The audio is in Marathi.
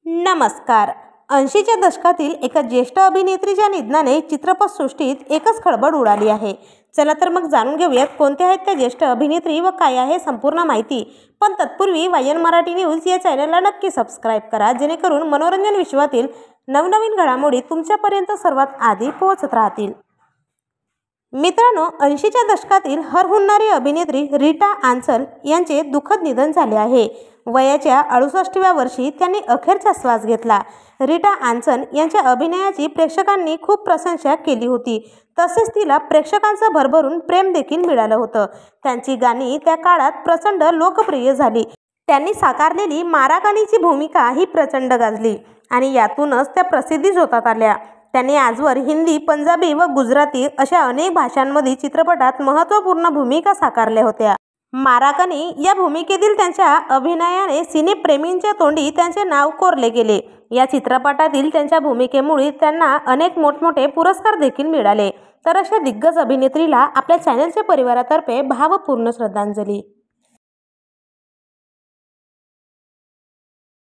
नमस्कार. 80च्या दशकातील एका ज्येष्ठ अभिनेत्रीच्या निधनाने चित्रपटसृष्टीत एकच खळबळ उडाली आहे. चला तर मग जाणून घेऊयात कोणत्या आहेत त्या ज्येष्ठ अभिनेत्री व काय आहे संपूर्ण माहिती. पण तत्पूर्वी वायन मराठी न्यूज या चॅनलला नक्की सबस्क्राईब करा, जेणेकरून मनोरंजन विश्वातील नवनवीन घडामोडी तुमच्यापर्यंत सर्वात आधी पोहोचत राहतील. मित्रांनो, 80च्या दशकातील हरहुन्नारी अभिनेत्री रीटा आंचल यांचे दुःखद निधन झाले आहे. वयाच्या 68व्या वर्षी त्यांनी अखेरचा श्वास घेतला. रीटा आंचल यांच्या अभिनयाची प्रेक्षकांनी खूप प्रशंसा केली होती. तसेच तिला प्रेक्षकांचं भरभरून प्रेम देखील मिळालं होतं. त्यांची गाणी त्या काळात प्रचंड लोकप्रिय झाली. त्यांनी साकारलेली माराकानीची भूमिका ही प्रचंड गाजली आणि यातूनच त्या प्रसिद्धीस होतात आल्या. त्यांनी आजवर हिंदी, पंजाबी व गुजराती अशा अनेक भाषांमध्ये चित्रपटात महत्त्वपूर्ण भूमिका साकारल्या होत्या. माराकानी या भूमिकेतील त्यांच्या अभिनयाने सिनेप्रेमींच्या तोंडी त्यांचे नाव कोरले गेले. या चित्रपटातील त्यांच्या भूमिकेमुळे त्यांना अनेक मोठमोठे पुरस्कार देखील मिळाले. तर अशा दिग्गज अभिनेत्रीला आपल्या चॅनलच्या परिवारातर्फे भावपूर्ण श्रद्धांजली.